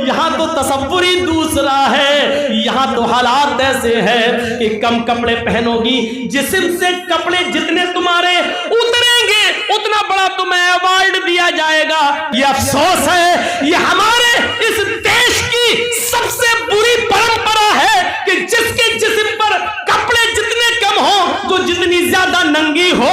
यहाँ तो तसव्वुर ही दूसरा है। यहाँ तो हालात ऐसे हैं कि कम कपड़े पहनोगी, जिस्म से कपड़े जितने तुम्हारे उतरेंगे उतना बड़ा तुम्हें अवार्ड दिया जाएगा। ये अफसोस है, ये हमारे इस देश की सबसे बुरी परंपरा है कि जिसके जिस्म पर कपड़े जितने कम हो, जो जितनी ज्यादा नंगी हो,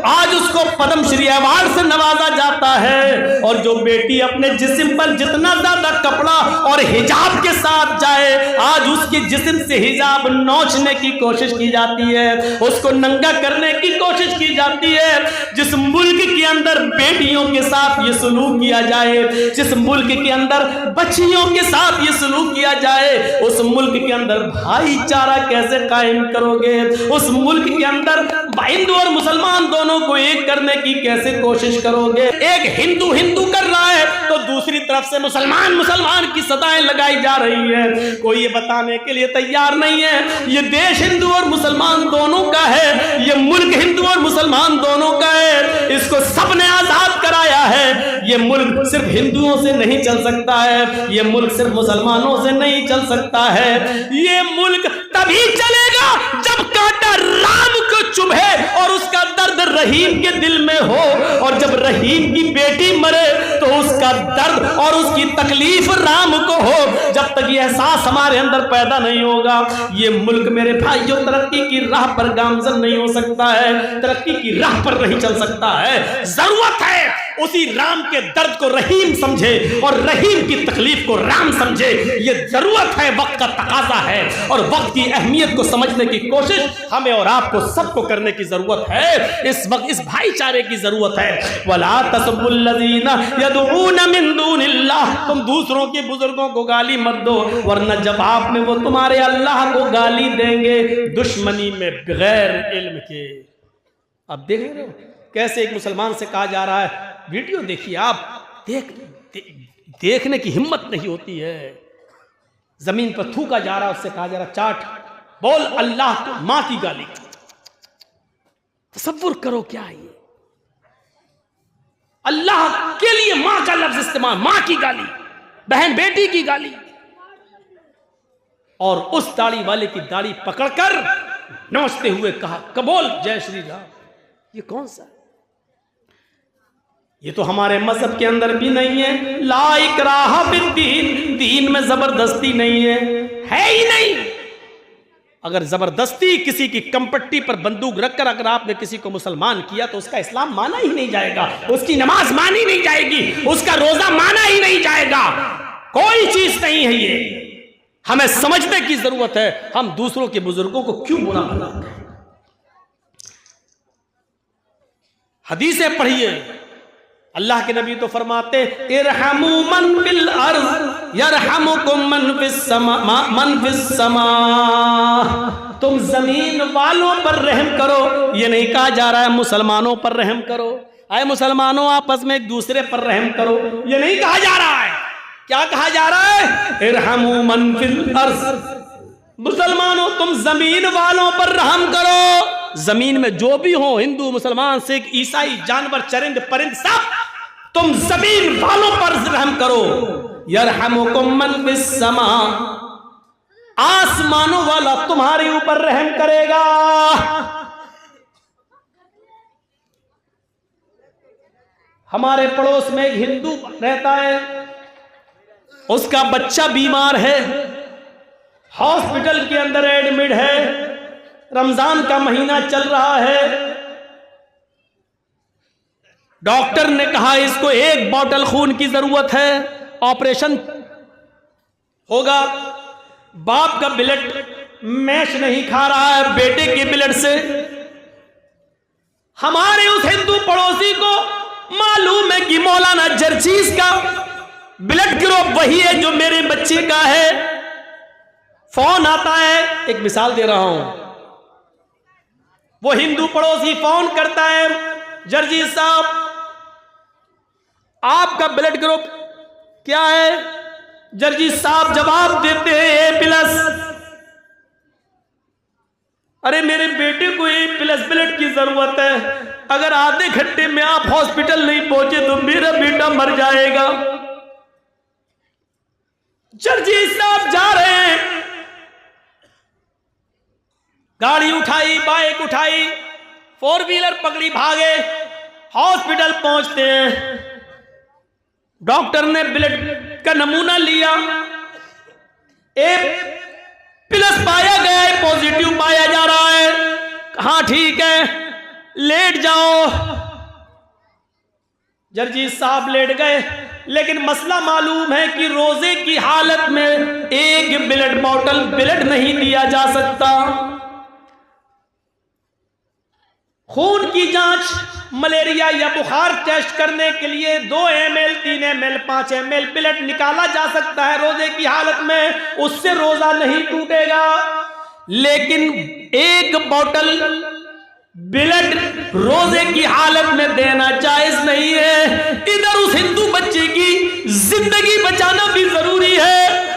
आज उसको पद्मश्री अवार्ड से नवाजा जाता है। और जो बेटी अपने जिस्म पर जितना ज्यादा कपड़ा और हिजाब के साथ जाए, आज उसके जिस्म से हिजाब नोचने की कोशिश की जाती है, उसको नंगा करने की कोशिश की जाती है। जिस मुल्क के अंदर बेटियों के साथ ये सलूक किया जाए, जिस मुल्क के अंदर बच्चियों के साथ ये सलूक किया जाए, उस मुल्क के अंदर भाईचारा कैसे कायम करोगे? उस मुल्क के अंदर हिंदू और मुसलमान दोनों को एक करने की कैसे कोशिश करोगे? एक हिंदू हिंदू कर रहा है तो दूसरी तरफ से मुसलमान मुसलमान की सदाएं लगाई जा रही है। कोई ये बताने के लिए तैयार नहीं है ये देश हिंदू और मुसलमान दोनों का है, ये मुल्क हिंदू और मुसलमान दोनों का है। इसको सबने आजाद कराया है। ये मुल्क सिर्फ हिंदुओं से नहीं चल सकता है, ये मुल्क सिर्फ मुसलमानों से नहीं चल सकता है। ये मुल्क तभी चलेगा जब कांटा राम को चुभे और उसका दर्द रहीम के दिल में हो। और जब रहीम की बेटी मरे तो उसका दर्द और उसकी तकलीफ राम को हो। जब तक यह एहसास हमारे अंदर पैदा नहीं होगा, ये मुल्क मेरे भाइयों तरक्की की राह पर गामजन नहीं हो सकता है, तरक्की की राह पर नहीं चल सकता है। जरूरत है उसी राम के दर्द को रहीम समझे और रहीम की तकलीफ को राम समझे। ये जरूरत है, वक्त का तकाजा है और वक्त की अहमियत को समझने की कोशिश हमें और आपको सबको करने की जरूरत है। इस वक्त इस भाईचारे की जरूरत है। वला तसब्बुल्लज़ीना यदऊना मिन दूनिल्लाह, तुम दूसरों के बुजुर्गों को गाली मत दो, वरना जवाब में वो तुम्हारे अल्लाह को गाली देंगे दुश्मनी में बगैर इल्म के। अब देख रहे हो कैसे एक मुसलमान से कहा जा रहा है, वीडियो देखिए आप, देखने की हिम्मत नहीं होती है। जमीन पर थूका जा रहा, उससे कहा जा रहा चाट बोल अल्लाह को, मां की गाली। तसव्वुर करो क्या है ये, अल्लाह के लिए मां का लफ्ज इस्तेमाल, मां की गाली, बहन बेटी की गाली। और उस दाढ़ी वाले की दाढ़ी पकड़कर नोचते हुए कहा कबोल जय श्री राम। ये कौन सा? ये तो हमारे मजहब के अंदर भी नहीं है। ला इकराहा फिद्दीन, दीन में जबरदस्ती नहीं है ही नहीं। अगर जबरदस्ती किसी की कंपट्टी पर बंदूक रखकर अगर आपने किसी को मुसलमान किया तो उसका इस्लाम माना ही नहीं जाएगा, उसकी नमाज मानी नहीं जाएगी, उसका रोजा माना ही नहीं जाएगा। कोई चीज नहीं है ये। हमें समझने की जरूरत है हम दूसरों के बुजुर्गों को क्यों बुरा बनाते हैं। हदीसें पढ़िए, अल्लाह के नबी तो फरमाते इरहमू मन फिल अर्ज़ यरहमुकुम मन फिस समा। तुम जमीन वालों पर रहम करो, ये नहीं कहा जा रहा है मुसलमानों पर रहम करो, आए मुसलमानों आपस में एक दूसरे पर रहम करो, ये नहीं कहा जा रहा है। क्या कहा जा रहा है? इरहमू मन फिल अर्ज़, मुसलमानों तुम जमीन वालों पर रहम करो। जमीन में जो भी हो, हिंदू मुसलमान सिख ईसाई जानवर चरिंद परिंद सब, तुम जमीन वालों पर रहम करो। यरहमुकुम मन फिस समा, आसमानों वाला तुम्हारे ऊपर रहम करेगा। हमारे पड़ोस में एक हिंदू रहता है, उसका बच्चा बीमार है, हॉस्पिटल के अंदर एडमिट है, रमजान का महीना चल रहा है। डॉक्टर ने कहा इसको 1 बॉटल खून की जरूरत है, ऑपरेशन होगा। बाप का ब्लड मैच नहीं खा रहा है बेटे के ब्लड से। हमारे उस हिंदू पड़ोसी को मालूम है कि मौलाना जर्जीज का ब्लड ग्रुप वही है जो मेरे बच्चे का है। फोन आता है, एक मिसाल दे रहा हूं, वो हिंदू पड़ोसी फोन करता है, जर्जीज साहब आपका ब्लड ग्रुप क्या है? जर्जीज साहब जवाब देते हैं A+। अरे मेरे बेटे को A+ ब्लड की जरूरत है, अगर आधे घंटे में आप हॉस्पिटल नहीं पहुंचे तो मेरा बेटा मर जाएगा। जर्जी साहब जा रहे हैं, गाड़ी उठाई, बाइक उठाई, 4 व्हीलर पकड़ी, भागे। हॉस्पिटल पहुंचते हैं, डॉक्टर ने ब्लड का नमूना लिया, A+ पाया गया है, पॉजिटिव पाया जा रहा है। हाँ ठीक है, लेट जाओ। जर्जी साहब लेट गए, लेकिन मसला मालूम है कि रोजे की हालत में एक ब्लड बॉटल ब्लड नहीं दिया जा सकता। खून की जांच, मलेरिया या बुखार टेस्ट करने के लिए 2 ml, 3 ml, 5 ml ब्लड निकाला जा सकता है रोजे की हालत में, उससे रोजा नहीं टूटेगा। लेकिन एक बोतल ब्लड रोजे की हालत में देना जायज नहीं है। इधर उस हिंदू बच्चे की जिंदगी बचाना भी जरूरी है।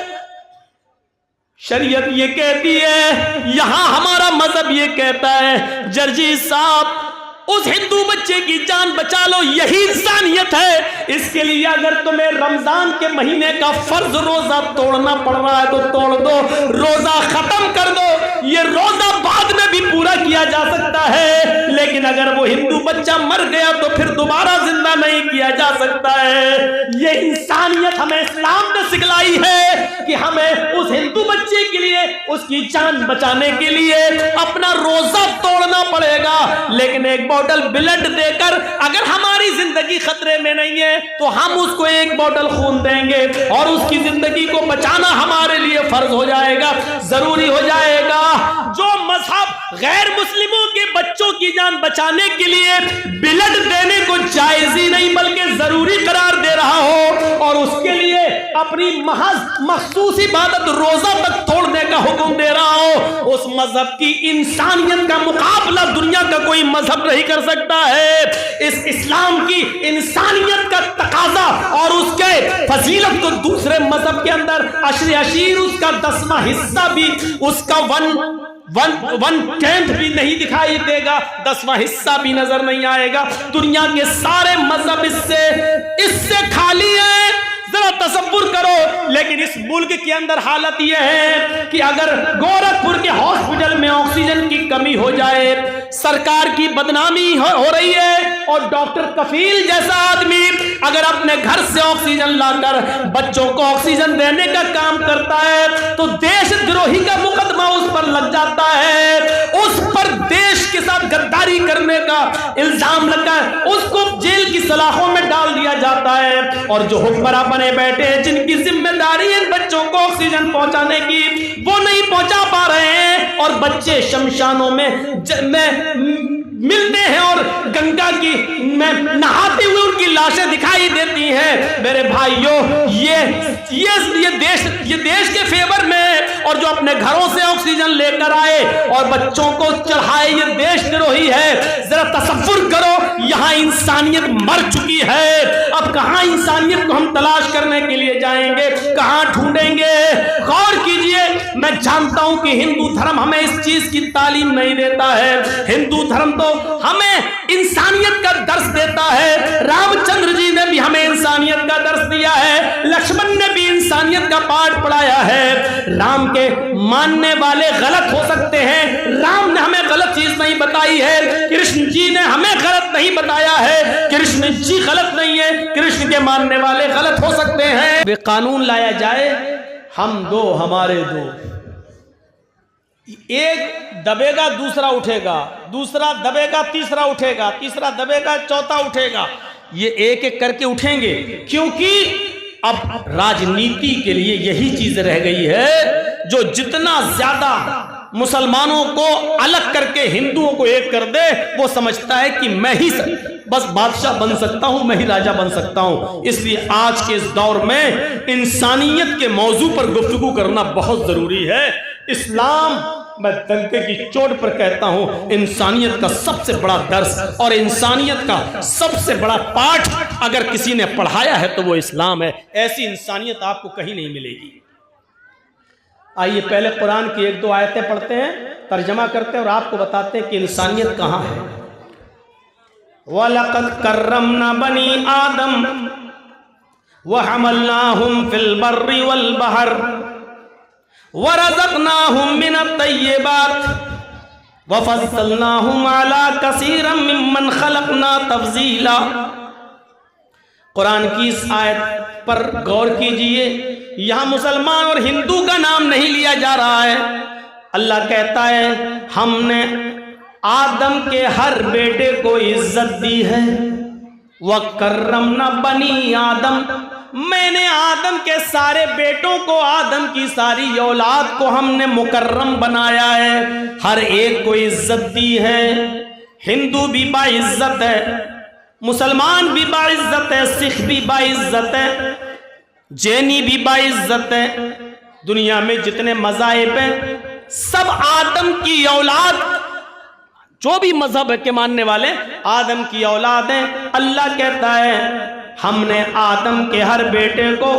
शरीयत ये कहती है, यहां हमारा मजहब ये कहता है, जर्जी साहब उस हिंदू बच्चे की जान बचा लो, यही इंसानियत है। इसके लिए अगर तुम्हें रमजान के महीने का फर्ज रोजा तोड़ना पड़ रहा है तो तोड़ दो, रोजा खत्म कर दो। ये रोजा बाद में भी पूरा किया जा सकता है, लेकिन अगर वो हिंदू बच्चा मर गया तो फिर दोबारा जिंदा नहीं किया जा सकता है। ये इंसानियत हमें इस्लाम ने सिखलाई है कि हमें उस हिंदू बच्चे के लिए, उसकी जान बचाने के लिए अपना रोजा तोड़ना पड़ेगा। लेकिन एक बोतल ब्लड देकर अगर हमारी जिंदगी खतरे में नहीं है तो हम उसको एक बोतल खून देंगे और उसकी जिंदगी को बचाना हमारे लिए फर्ज हो जाएगा, जरूरी हो जाएगा। जो मजहब गैर मुस्लिमों के बच्चों की जान बचाने के लिए ब्लड देने को जायज ही नहीं बल्कि जरूरी करार दे रहा हो और उसके लिए अपनी महज मखसूस इबादत रोजा तक तोड़ने का हुक्म दे रहा हो, उस मजहब की इंसानियत का मुकाबला दुनिया का कोई मजहब नहीं कर सकता है। इस इस्लाम की इंसानियत का तकाजा और उसके फजीलत को दूसरे मजहब के अंदर अशर उसका 10वां हिस्सा भी, उसका 1/10 भी नहीं दिखाई देगा, 10वां हिस्सा भी नजर नहीं आएगा। दुनिया के सारे मजहब इससे खाली है, जरा तसव्वुर करो। लेकिन इस मुल्क के अंदर हालत यह है कि अगर गोरखपुर के हॉस्पिटल में ऑक्सीजन की कमी हो जाए, सरकार की बदनामी हो रही है और डॉक्टर कफील जैसा आदमी अगर अपने घर से ऑक्सीजन लाकर बच्चों को ऑक्सीजन देने का काम करता है तो देशद्रोही का मुकदमा उस पर लग जाता है, उस पर देश के साथ गद्दारी करने का इल्जाम लगा, उसको जेल की सलाखों में डाल दिया जाता है। और जो हुक्मरां बने बैठे हैं, जिनकी जिम्मेदारी इन बच्चों को ऑक्सीजन पहुंचाने की, वो नहीं पहुंचा पा रहे हैं और बच्चे शमशानों में मिलते हैं और गंगा की में नहाते हुए उनकी लाशें दिखाई देती हैं। मेरे भाइयों, ये देश के फेवर में और जो अपने घरों से ऑक्सीजन लेकर आए और बच्चों को चढ़ाए, ये देशद्रोही है। जरा तसव्वुर करो, यहाँ इंसानियत मर चुकी है। अब कहाँ इंसानियत को हम तलाश करने के लिए जाएंगे, कहाँ ढूंढेंगे? गौर कीजिए, मैं जानता हूं कि हिंदू धर्म हमें इस चीज की तालीम नहीं देता है। हिंदू धर्म तो हमें इंसानियत का दर्स देता है। रामचंद्र जी ने भी हमें इंसानियत का दर्स दिया है, लक्ष्मण ने भी इंसानियत का पाठ पढ़ाया है। राम के मानने वाले गलत हो सकते हैं, राम ने हमें गलत चीज नहीं बताई है। कृष्ण जी ने हमें गलत नहीं बताया है, कृष्ण जी गलत नहीं है, कृष्ण के मानने वाले गलत हो सकते हैं। वे कानून लाया जाए, हम दो हमारे दो, एक दबेगा दूसरा उठेगा, दूसरा दबेगा तीसरा उठेगा, तीसरा दबेगा चौथा उठेगा, ये एक एक करके उठेंगे। क्योंकि अब राजनीति के लिए यही चीज रह गई है, जो जितना ज्यादा मुसलमानों को अलग करके हिंदुओं को एक कर दे, वो समझता है कि मैं ही बस बादशाह बन सकता हूं, मैं ही राजा बन सकता हूं। इसलिए आज के इस दौर में इंसानियत के मौजू पर गुफ्तगू करना बहुत जरूरी है। इस्लाम, मैं डंके की चोट पर कहता हूं, इंसानियत का सबसे बड़ा दर्स और इंसानियत का सबसे बड़ा पाठ अगर किसी ने पढ़ाया है तो वो इस्लाम है। ऐसी इंसानियत आपको कहीं नहीं मिलेगी। आइए पहले कुरान की 1-2 आयतें पढ़ते हैं, तर्जमा करते हैं और आपको बताते हैं कि इंसानियत कहां है। वलक़द कर्रमना बनी आदम, वहमलनाहुम फिल बर्रि वल बहर वरज़क़नाहुम मिनत तय्यिबात वफ़स्सलनाहुम अला कसीरम मिम्मन खलक़ना तफ़ज़ीला। कुरान की इस आयत पर गौर कीजिए, यहाँ मुसलमान और हिंदू का नाम नहीं लिया जा रहा है। अल्लाह कहता है हमने आदम के हर बेटे को इज्जत दी है। वकर्रमना बनी आदम, मैंने आदम के सारे बेटों को, आदम की सारी औलाद को हमने मुकर्रम बनाया है, हर एक को इज्जत दी है। हिंदू भी बाइज्जत है, मुसलमान भी बाइज्जत है, सिख भी बाइज्जत है, जैनी भी बाइज्जत है। दुनिया में जितने मज़ाहिब हैं सब आदम की औलाद, जो भी मजहब के मानने वाले आदम की औलाद हैं। अल्लाह कहता है हमने आदम के हर बेटे को,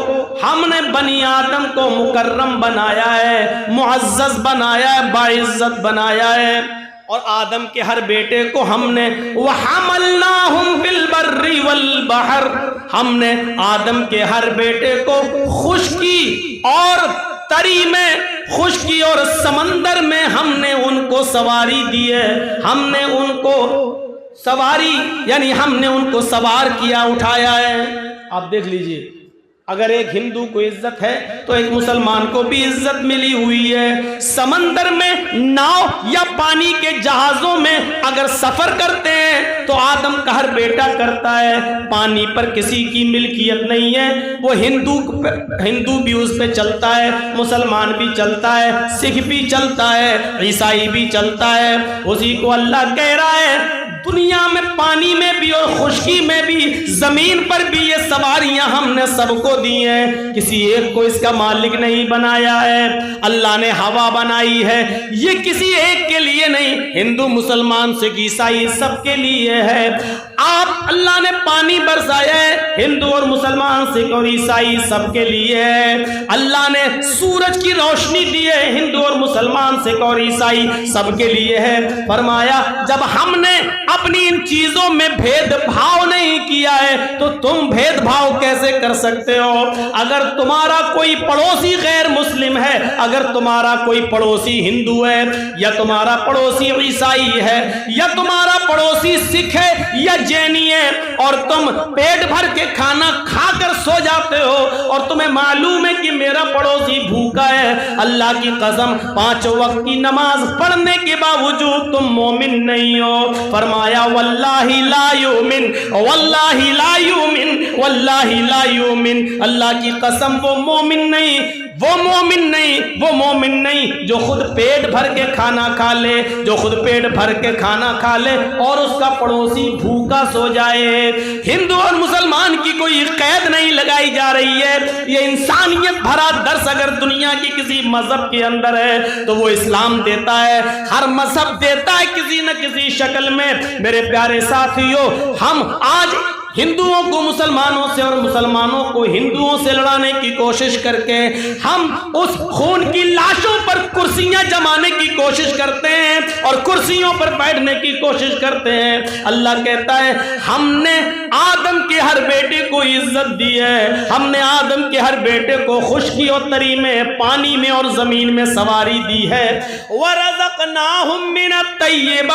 हमने बनी आदम को मुकर्रम बनाया है, मुअज़्ज़ज़ बनाया है, बाइज्जत बनाया है। और आदम के हर बेटे को हमने वहमलनाहुम फिल बर्रि वल बहर, हमने आदम के हर बेटे को खुश्की और तरी में, खुश्की और समंदर में हमने उनको सवारी दी है। हमने उनको सवारी यानी हमने उनको सवार किया, उठाया है। आप देख लीजिए, अगर एक हिंदू को इज्जत है तो एक मुसलमान को भी इज्जत मिली हुई है। समंदर में नाव या पानी के जहाजों में अगर सफर करते हैं तो आदम का हर बेटा करता है। पानी पर किसी की मिल्कियत नहीं है, वो हिंदू भी उस पे चलता है, मुसलमान भी चलता है, सिख भी चलता है, ईसाई भी चलता है। उसी को अल्लाह कह रहा है दुनिया में पानी में भी और खुश्की में भी, जमीन पर भी ये सवारियां हमने सबको दी हैं, किसी एक को इसका मालिक नहीं बनाया है। अल्लाह ने हवा बनाई है, ये किसी एक के लिए नहीं, हिंदू मुसलमान सिख ईसाई सबके लिए है। आप अल्लाह ने पानी बरसाया है, हिंदू और मुसलमान सिख और ईसाई सबके लिए है। अल्लाह ने सूरज की रोशनी दी है, हिंदू और मुसलमान सिख और ईसाई सबके लिए है। फरमाया जब हमने अपनी इन चीजों में भेदभाव नहीं किया है तो तुम भेदभाव कैसे कर सकते हो? अगर तुम्हारा कोई पड़ोसी गैर मुस्लिम है, अगर तुम्हारा कोई पड़ोसी हिंदू है, या तुम्हारा पड़ोसी ईसाई है, या तुम्हारा पड़ोसी सिख है या जैनी है, और तुम पेट भर के खाना खाकर सो जाते हो और तुम्हें मालूम है कि मेरा पड़ोसी भूखा है, अल्लाह की कसम 5 वक्त की नमाज पढ़ने के बावजूद तुम मोमिन नहीं हो। फरमाया वल्लाहि ला युमिन, वल्लाहि ला युमिन, वल्लाहि ला युमिन, अल्लाह की कसम वो मोमिन नहीं, वो मोमिन नहीं, वो मोमिन नहीं जो खुद पेट भर के खाना खा ले, जो खुद पेट भर के खाना खा ले और उसका पड़ोसी भूखा सो जाए। हिंदू और मुसलमान की कोई कैद नहीं लगाई जा रही है। ये इंसानियत भरा दर्स अगर दुनिया की किसी मजहब के अंदर है तो वो इस्लाम देता है। हर मजहब देता है किसी न किसी शक्ल में। मेरे प्यारे साथियों, हम आज हिंदुओं को मुसलमानों से और मुसलमानों को हिंदुओं से लड़ाने की कोशिश करके हम उस खून की लाशों पर कुर्सियां जमाने की कोशिश करते हैं और कुर्सियों पर बैठने की कोशिश करते हैं। अल्लाह कहता है हमने आदम के हर बेटे को इज्जत दी है, हमने आदम के हर बेटे को खुश्की और तरी में, पानी में और जमीन में सवारी दी है। वरज़क़नाहुम मिनत तय्यिबात,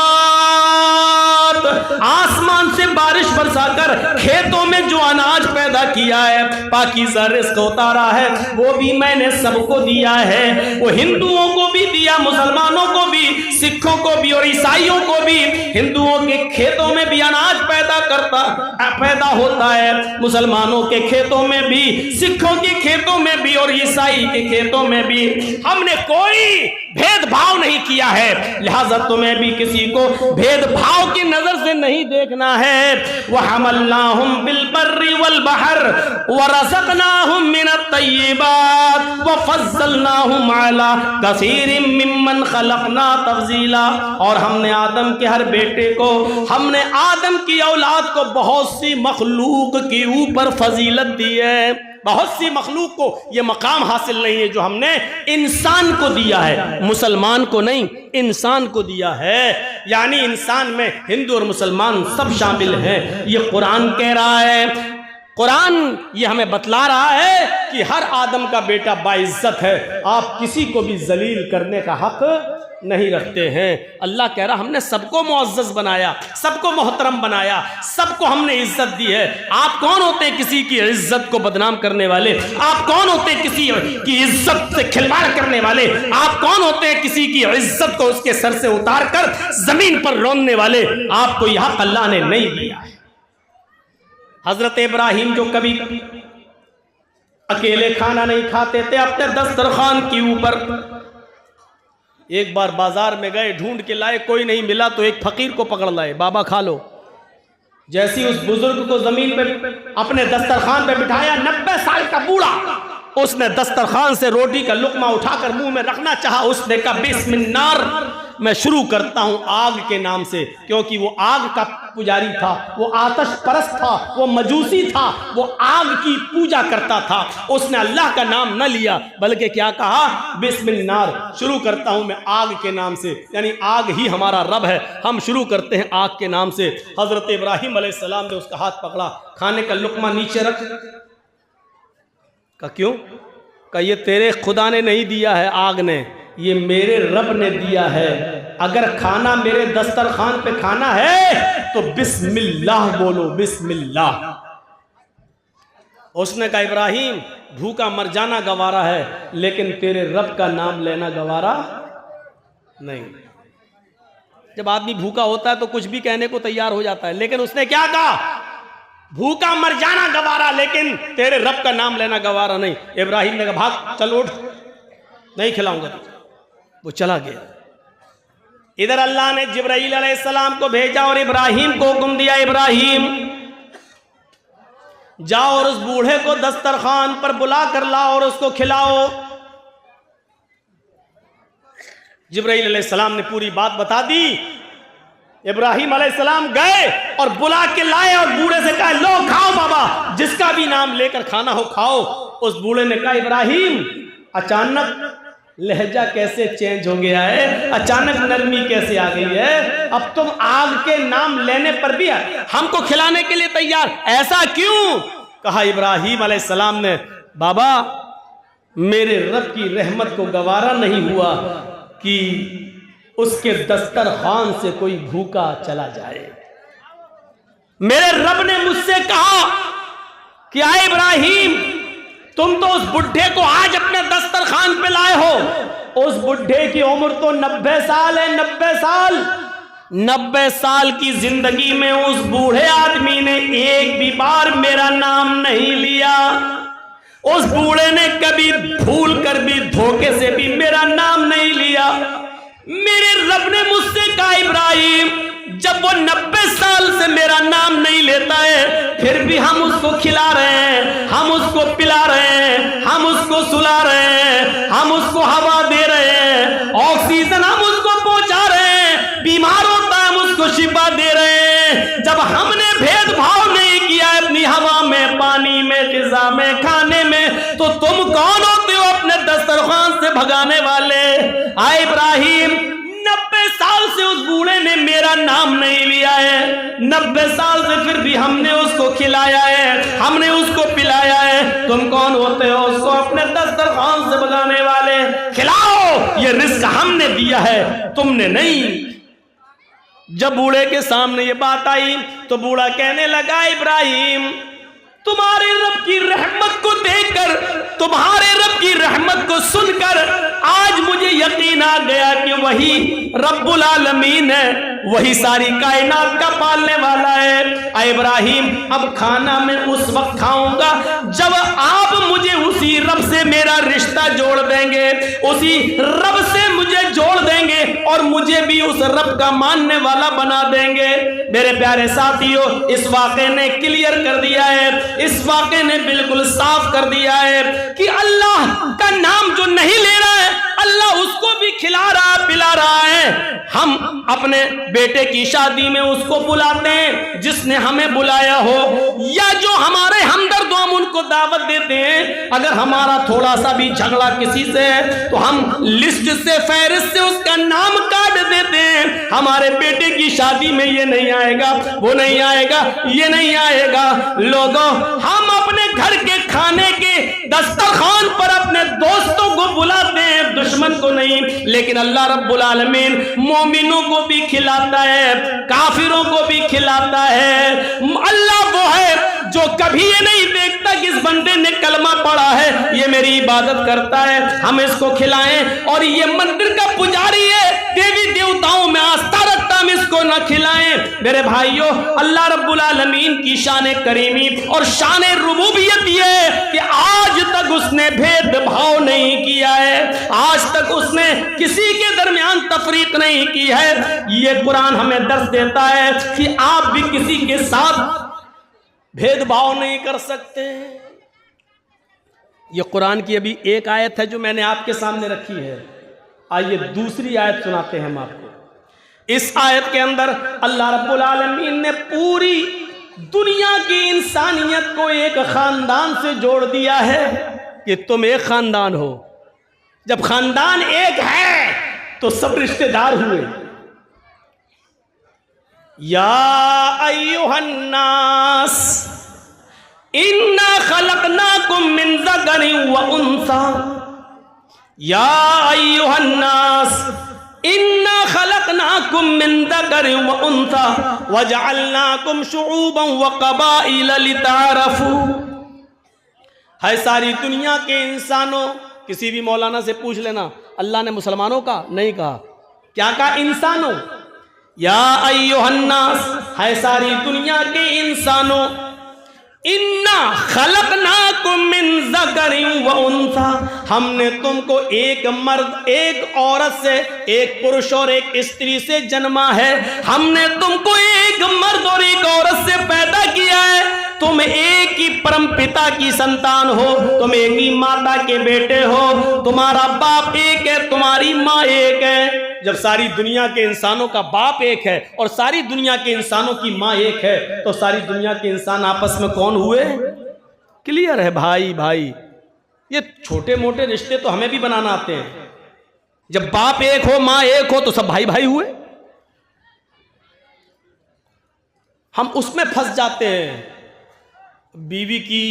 आसमान से बारिश बरसाकर खेतों में जो अनाज पैदा किया है, पाकीज़ा रिज़्क़ उतारा है, वो भी मैंने सबको दिया है। वो हिंदुओं को भी दिया, मुसलमानों को भी, सिखों को भी और ईसाइयों को भी। हिंदुओं के खेतों में भी अनाज पैदा होता है, मुसलमानों के खेतों में भी, सिखों के खेतों में भी और ईसाई के खेतों में भी। हमने कोई भेदभाव नहीं किया है, लिहाजा तुम्हें भी किसी को भेदभाव की नजर से नहीं देखना है। वहमलनाहुम बिल बर्रि वल बहर वरज़क़नाहुम मिनत तय्यिबात वफ़ज़्ज़लनाहुम अला कसीरिम मिम्मन खलक़ना तफ़ज़ीला। और हमने आदम के हर बेटे को, हमने आदम की औलाद को बहुत सी मखलूक के ऊपर फजीलत दी है। बहुत सी मखलूक को ये मकाम हासिल नहीं है जो हमने इंसान को दिया है, मुसलमान को नहीं, इंसान को दिया है। यानी इंसान में हिंदू और मुसलमान सब शामिल हैं, ये कुरान कह रहा है। कुरान ये हमें बतला रहा है कि हर आदम का बेटा बाइज्जत है, आप किसी को भी जलील करने का हक नहीं रखते हैं। अल्लाह कह रहा हमने सबको मुअज़्ज़ज़ बनाया, सबको मोहतरम बनाया, सबको हमने इज्जत दी है। आप कौन होते हैं किसी की इज्जत को बदनाम करने वाले? आप कौन होते हैं किसी की इज्जत से खिलवाड़ करने वाले? आप कौन होते हैं किसी की इज्जत को उसके सर से उतार कर जमीन पर रौंदने वाले? आपको यह हक अल्लाह ने नहीं दिया है। हजरत इब्राहिम जो कभी अकेले खाना नहीं खाते थे अपने दस्तरखान के ऊपर, एक बार बाजार में गए, ढूंढ के लाए, कोई नहीं मिला तो एक फकीर को पकड़ लाए, बाबा खा लो। जैसी उस बुजुर्ग को जमीन पे अपने दस्तरखान पे बिठाया, 90 साल का बूढ़ा, उसने दस्तरखान से रोटी का लुकमा उठाकर मुंह में रखना चाहा। उसने कहा बिस्मिल्लाह, मैं शुरू करता हूं आग के नाम से, क्योंकि वो आग का पुजारी था, वो आतश परस्त था, वो मजूसी था, वो आग की पूजा करता था। उसने अल्लाह का नाम न लिया बल्कि क्या कहा, बिस्मिल्लाह, शुरू करता हूं मैं आग के नाम से, यानी आग ही हमारा रब है, हम शुरू करते हैं आग के नाम से। हजरत इब्राहिम अलैहिस्सलाम ने उसका हाथ पकड़ा, खाने का लुकमा नीचे रख। का क्यों? का ये तेरे खुदा ने नहीं दिया है, आग ने, ये मेरे रब ने दिया है। अगर खाना मेरे दस्तरखान पे खाना है तो बिस्मिल्लाह बोलो, बिस्मिल्लाह। उसने कहा इब्राहिम भूखा मर जाना गवारा है, लेकिन तेरे रब का नाम लेना गवारा नहीं। जब आदमी भूखा होता है तो कुछ भी कहने को तैयार हो जाता है, लेकिन उसने क्या कहा, भूखा मर जाना गवारा, लेकिन तेरे रब का नाम लेना गवारा नहीं। इब्राहिम ने कहा भाग, चल उठ, नहीं खिलाऊंगा तुझे। वो चला गया। इधर अल्लाह ने जिब्राईल अलैहिस्सलाम को भेजा और इब्राहिम को हुक्म दिया, इब्राहिम जाओ और उस बूढ़े को दस्तरखान पर बुला कर लाओ और उसको खिलाओ। जिब्राईल अलैहिस्सलाम ने पूरी बात बता दी। इब्राहिम अलैहिस्सलाम गए और बुला के लाए और बूढ़े से कहा लो खाओ बाबा, जिसका भी नाम लेकर खाना हो खाओ। उस बूढ़े ने कहा इब्राहिम अचानक लहजा कैसे चेंज हो गया है, अचानक नरमी कैसे आ गई है, अब तुम आग के नाम लेने पर भी हमको खिलाने के लिए तैयार, ऐसा क्यों? कहा इब्राहिम अलैहिस्सलाम ने, बाबा मेरे रब की रहमत को गवारा नहीं हुआ कि उसके दस्तरखान से कोई भूखा चला जाए। मेरे रब ने मुझसे कहा कि आए इब्राहिम, तुम तो उस बुढ़े को आज अपने दस्तरखान पे लाए हो। उस बुढ़े की उम्र तो 90 साल है, 90 साल। 90 साल की जिंदगी में उस बूढ़े आदमी ने एक भी बार मेरा नाम नहीं लिया। उस बूढ़े ने कभी भूल कर भी, धोखे से भी मेरा नाम नहीं लिया। मेरे रब ने मुझसे कहा इब्राहिम, जब वो 90 साल से मेरा नाम नहीं लेता है, फिर भी हम उसको खिला रहे हैं, हम उसको पिला रहे हैं, हम उसको सुला रहे हैं, हम उसको हवा दे रहे हैं, ऑक्सीजन हम उसको पहुंचा रहे हैं, बीमार होता है हम उसको शिफा दे रहे हैं। जब हमने भेदभाव नहीं किया अपनी हवा में, पानी में, ग़िज़ा में, खाने में, तो तुम कौन होते हो अपने दस्तरखान से भगाने वाले? आए इब्राहिम, 90 साल से उस बूढ़े ने मेरा नाम नहीं लिया है, 90 साल से फिर भी हमने उसको खिलाया है, हमने उसको पिलाया है। तुम कौन होते हो उसको अपने दस्तरखान से भगाने वाले? खिलाओ, ये रिस्क हमने दिया है, तुमने नहीं। जब बूढ़े के सामने ये बात आई तो बूढ़ा कहने लगा इब्राहिम, तुम्हारे रब की रहमत को देखकर, तुम्हारे रब की रहमत को सुनकर आज मुझे यकीन आ गया कि वही रब्बुल आलमीन है, वही सारी कायनात का पालने वाला है। इब्राहिम, अब खाना मैं उस वक्त खाऊंगा जब आप मुझे उसी रब से मेरा रिश्ता जोड़ देंगे, उसी रब से मुझे जोड़ देंगे और मुझे भी उस रब का मानने वाला बना देंगे। मेरे प्यारे साथियों, इस वाक़े ने क्लियर कर दिया है, इस वाक़े ने बिल्कुल साफ कर दिया है कि अल्लाह का नाम जो नहीं ले रहा है, अल्लाह उसको भी खिला रहा, पिला रहा है। हम अपने बेटे की शादी में उसको बुलाते हैं जिसने हमें बुलाया हो, या जो हमारे हमदर्द हम उनको दावत देते हैं। अगर हमारा थोड़ा सा भी झगड़ा किसी से है तो हम लिस्ट से, फहरिस्त से उसका नाम काट देते हैं। हमारे बेटे की शादी में ये नहीं आएगा, वो नहीं आएगा, ये नहीं आएगा। लोगों, हम अपने घर के खाने के दस्तरखान पर अपने दोस्तों को बुलाते हैं, दुश्मन को नहीं। लेकिन अल्लाह रब्बुल आलमीन मोमिनों को भी खिलाता है, काफिरों को भी खिलाता है। अल्लाह वो है जो कभी ये नहीं देखता कि इस बंदे ने कलमा पढ़ा है, ये मेरी इबादत करता है, हम इसको खिलाएं। और ये मंदिर का पुजारी है, देवी देवताओं में आस्था रखता, हम इसको न खिलाएं। मेरे भाइयों, अल्लाह रब्बुल आलमीन की शान करीमी और शान रुबूबियत ये है कि आज तक उसने भेदभाव नहीं किया है, आज तक उसने किसी के दरमियान तफरीक नहीं की है। ये कुरान हमें दर्श देता है कि आप भी किसी के साथ भेदभाव नहीं कर सकते। ये कुरान की अभी एक आयत है जो मैंने आपके सामने रखी है। आइए दूसरी आयत सुनाते हैं हम आपको। इस आयत के अंदर अल्लाह रब्बुल आलमीन ने पूरी दुनिया की इंसानियत को एक खानदान से जोड़ दिया है कि तुम एक खानदान हो। जब खानदान एक है तो सब रिश्तेदार हुए। या अय्युहन्नास इन्ना खलकनाकुम मिन ज़करिन व उन्सा। या अय्युहन्नास इन्ना खलकनाकुम मिन ज़करिन व उन्सा वजअलनाकुम शुऊबन व क़बाइल लितारफू। है सारी दुनिया के इंसानों, किसी भी मौलाना से पूछ लेना, अल्लाह ने मुसलमानों का नहीं कहा, क्या कहा? इंसानों। या अय्युहन्नास, है सारी दुनिया के इंसानों, इन्ना खलकनाकुम मिन ज़करिन व उन्सा, हमने तुमको एक मर्द एक औरत से, एक पुरुष और एक स्त्री से जन्मा है। हमने तुमको एक मर्द और एक औरत से पैदा किया है। तुम एक ही परम पिता की संतान हो, तुम एक ही माता के बेटे हो, तुम्हारा बाप एक है, तुम्हारी माँ एक है। जब सारी दुनिया के इंसानों का बाप एक है और सारी दुनिया के इंसानों की माँ एक है, तो सारी दुनिया के इंसान आपस में कौन हुए? क्लियर है भाई? भाई, ये छोटे मोटे रिश्ते तो हमें भी बनाना आते हैं। जब बाप एक हो, माँ एक हो, तो सब भाई भाई हुए। हम उसमें फंस जाते हैं। बीवी की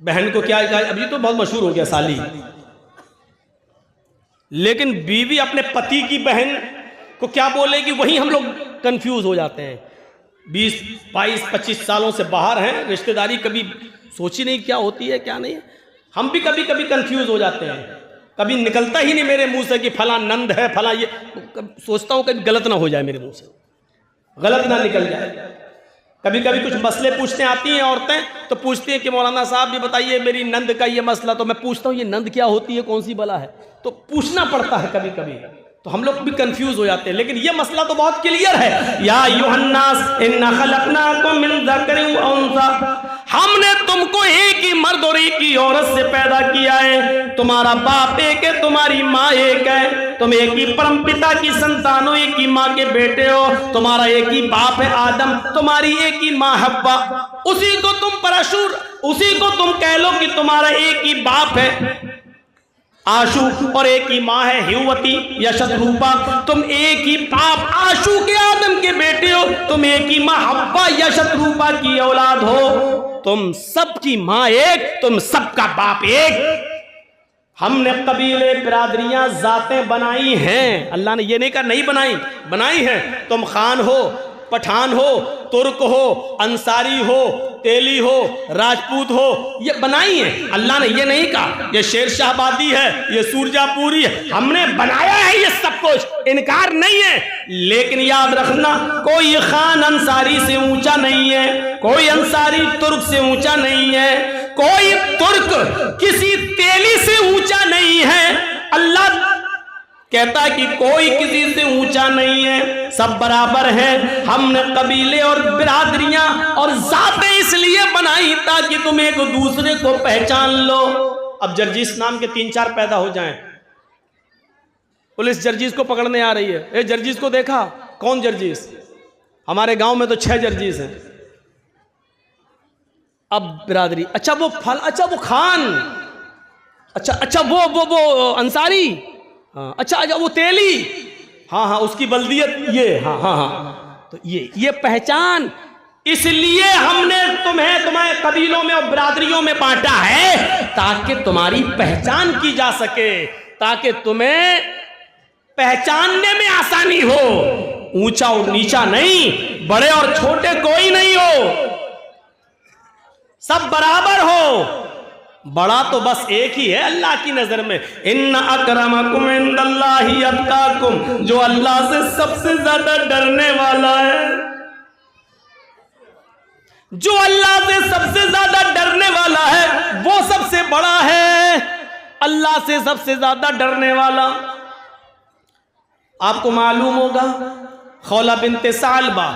बहन को क्या कहा? अभी तो बहुत मशहूर हो गया साली, लेकिन बीवी अपने पति की बहन को क्या बोलेगी, वही हम लोग कंफ्यूज हो जाते हैं। 20, 22, 25 सालों से बाहर हैं, रिश्तेदारी कभी सोची नहीं क्या होती है क्या नहीं है। हम भी कभी कभी कंफ्यूज हो जाते हैं, कभी निकलता ही नहीं मेरे मुंह से कि फला नंद है, फला ये। सोचता हूँ कभी गलत ना हो जाए, मेरे मुंह से गलत ना निकल जाए। कभी कभी कुछ मसले पूछने आती हैं औरतें, तो पूछती हैं कि मौलाना साहब ये बताइए मेरी नंद का ये मसला। तो मैं पूछता हूँ ये नंद क्या होती है, कौन सी बला है, तो पूछना पड़ता है कभी कभी, तो हम लोग भी कंफ्यूज हो जाते हैं। लेकिन ये मसला तो बहुत क्लियर है। या अय्युहन्नास इन्ना खलकनाकुम मिन ज़करिन व उन्सा, हमने तुमको एक ही मर्द और एक ही औरत से पैदा किया है। तुम्हारा बाप एक है, तुम्हारी माँ एक है, तुम एक ही परम पिता की संतान हो, एक ही माँ के बेटे हो। तुम्हारा एक ही बाप है आदम, तुम्हारी एक ही माँ हव्वा। उसी को तुम परशुर, उसी को तुम कह लो कि तुम्हारा एक ही बाप है आशु और एक ही माँ है हिवती या शतरूपा। तुम एक ही बाप आशु के आदम के बेटे हो, तुम एक ही माँ हव्वा या शतरूपा की औलाद हो। तुम सबकी माँ एक, तुम सबका बाप एक। हमने कबीले बिरादरियां जातें बनाई हैं, अल्लाह ने ये नहीं कहा नहीं बनाई, बनाई हैं। तुम खान हो, पठान हो, तुर्क हो, अंसारी हो, तेली हो, राजपूत हो, ये बनाई है। अल्लाह ने ये नहीं कहा ये शेर शाहबादी है, ये सूरजापुरी है। हमने बनाया है ये सब कुछ, इनकार नहीं है। लेकिन याद रखना, कोई खान अंसारी से ऊंचा नहीं है, कोई अंसारी तुर्क से ऊंचा नहीं है, कोई तुर्क किसी तेली से ऊंचा नहीं है। अल्लाह कहता है कि कोई किसी से ऊंचा नहीं है, सब बराबर हैं। हमने कबीले और बिरादरियां और जातें इसलिए बनाई ताकि तुम एक दूसरे को पहचान लो। अब जर्जीस नाम के 3-4 पैदा हो जाएं पुलिस जर्जीज को पकड़ने आ रही है। ए जर्जीज को देखा? कौन जर्जीज? हमारे गांव में तो 6 जर्जीज हैं। अब बिरादरी, अच्छा वो वो खान, अच्छा वो अंसारी, हाँ अच्छा वो तेली, हाँ उसकी बल्दियत ये, हाँ तो ये पहचान। इसलिए हमने तुम्हारे कबीलों में और बिरादरियों में बांटा है ताकि तुम्हारी पहचान की जा सके, ताकि तुम्हें पहचानने में आसानी हो। ऊंचा और नीचा नहीं, बड़े और छोटे कोई नहीं हो, सब बराबर हो। बड़ा तो बस एक ही है अल्लाह की नजर में। इन्ना अकरमकुम इंदल्लाहि अत्काकुम, जो अल्लाह से सबसे ज्यादा डरने वाला है, जो अल्लाह से सबसे ज्यादा डरने वाला है वो सबसे बड़ा है। अल्लाह से सबसे ज्यादा डरने वाला, आपको मालूम होगा खौला बिनते सालबा,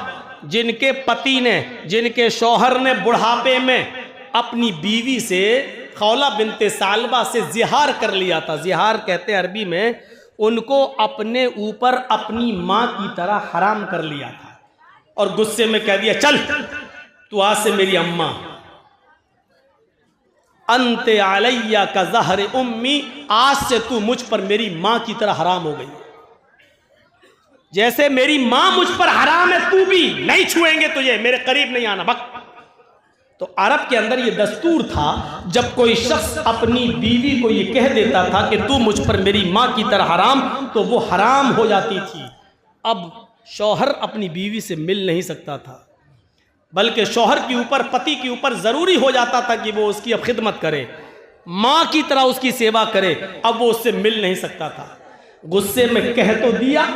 जिनके पति ने, जिनके शौहर ने बुढ़ापे में अपनी बीवी से, खौला बिनते सालबा से जिहार कर लिया था। जिहार कहते हैं अरबी में, उनको अपने ऊपर अपनी मां की तरह हराम कर लिया था और गुस्से में कह दिया चल तू आज से मेरी अम्मा, अंते अलैया का ज़हर उम्मी, आज से तू मुझ पर मेरी मां की तरह हराम हो गई। जैसे मेरी मां मुझ पर हराम है, तू भी नहीं छुएंगे तुझे, मेरे करीब नहीं आना बक। तो अरब के अंदर यह दस्तूर था, जब कोई शख्स अपनी बीवी को यह कह देता था कि तू मुझ पर मेरी मां की तरह हराम, तो वो हराम हो जाती थी। अब शौहर अपनी बीवी से मिल नहीं सकता था, बल्कि शौहर के ऊपर, पति के ऊपर जरूरी हो जाता था कि वो उसकी अब खिदमत करे, मां की तरह उसकी सेवा करे। अब वो उससे मिल नहीं सकता था। गुस्से में कह तो दिया,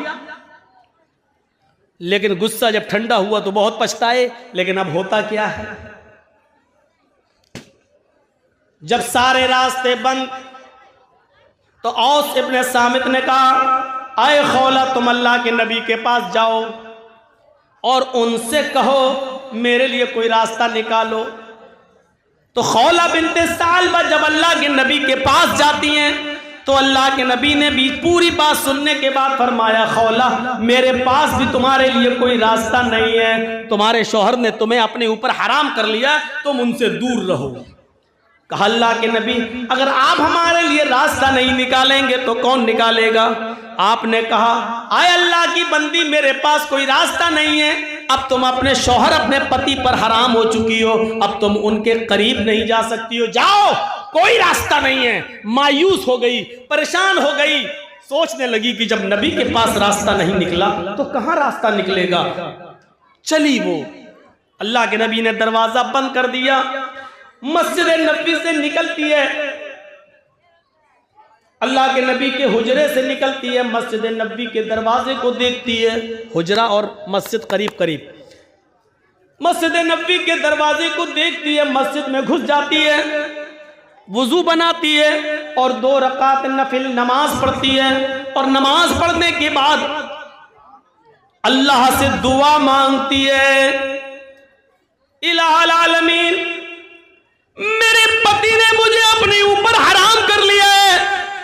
लेकिन गुस्सा जब ठंडा हुआ तो बहुत पछताए। लेकिन अब होता क्या है, जब सारे रास्ते बंद, तो औस इब्ने सामित ने कहा, आए खौला तुम अल्लाह के नबी के पास जाओ और उनसे कहो मेरे लिए कोई रास्ता निकालो। तो खौला बिनते सालबा जब अल्लाह के नबी के पास जाती हैं, तो अल्लाह के नबी ने भी पूरी बात सुनने के बाद फरमाया, खौला मेरे पास भी तुम्हारे लिए कोई रास्ता नहीं है, तुम्हारे शौहर ने तुम्हें अपने ऊपर हराम कर लिया, तुम उनसे दूर रहो। कहा अल्लाह के नबी, अगर आप हमारे लिए रास्ता नहीं निकालेंगे तो कौन निकालेगा? आपने कहा, आए अल्लाह की बंदी, मेरे पास कोई रास्ता नहीं है। अब तुम अपने शौहर, अपने पति पर हराम हो चुकी हो, अब तुम उनके करीब नहीं जा सकती हो, जाओ, कोई रास्ता नहीं है। मायूस हो गई, परेशान हो गई, सोचने लगी कि जब नबी के पास रास्ता नहीं निकला तो कहां रास्ता निकलेगा। चली वो, अल्लाह के नबी ने दरवाजा बंद कर दिया, मस्जिद नबी से निकलती है, अल्लाह के नबी के हुजरे से निकलती है, मस्जिद नबी के दरवाजे को देखती है। हुजरा और मस्जिद करीब करीब, मस्जिद नबी के दरवाजे को देखती है, मस्जिद में घुस जाती है, वुजू बनाती है और 2 रकात नफिल नमाज पढ़ती है। और नमाज पढ़ने के बाद अल्लाह से दुआ मांगती है, इलाहुल आलमीन, मेरे पति ने मुझे अपने ऊपर हराम कर लिया है,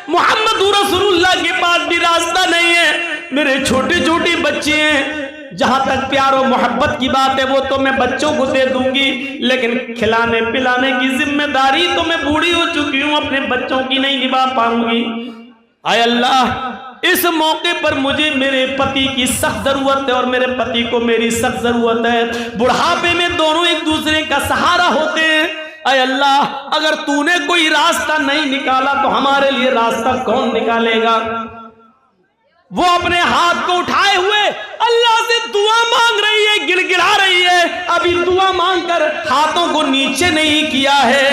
मोहम्मद रसूलुल्लाह के पास भी रास्ता नहीं है, मेरे छोटे छोटे बच्चे हैं, जहां तक प्यार और मोहब्बत की बात है वो तो मैं बच्चों को दे दूंगी, लेकिन खिलाने पिलाने की जिम्मेदारी तो मैं बूढ़ी हो चुकी हूं, अपने बच्चों की नहीं निभा पाऊंगी। आय अल्लाह, इस मौके पर मुझे मेरे पति की सख्त जरूरत है और मेरे पति को मेरी सख्त जरूरत है। बुढ़ापे में दोनों एक दूसरे का सहारा होते हैं। अय अल्लाह, अगर तूने कोई रास्ता नहीं निकाला तो हमारे लिए रास्ता कौन निकालेगा। वो अपने हाथ को उठाए हुए अल्लाह से दुआ मांग रही है, गिड़गिड़ा रही है। अभी दुआ मांगकर हाथों को नीचे नहीं किया है,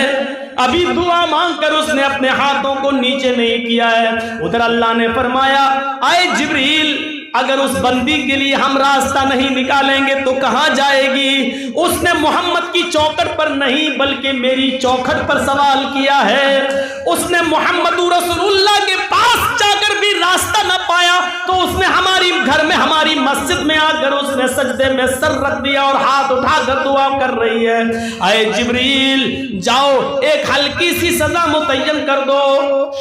अभी दुआ मांगकर उसने अपने हाथों को नीचे नहीं किया है। उधर अल्लाह ने फरमाया, आए जिब्रील, अगर उस बंदी के लिए हम रास्ता नहीं निकालेंगे तो कहां जाएगी। उसने मोहम्मद की चौखट पर नहीं बल्कि मेरी चौखट पर सवाल किया है। उसने मोहम्मद रसूलुल्लाह के पास जाकर भी रास्ता न पाया तो उसने हमारी घर में, हमारी मस्जिद में आकर उसने सजदे में सर रख दिया और हाथ उठाकर दुआ कर रही है। आए जिब्रील, जाओ एक हल्की सी सजा मुतय्यन कर दो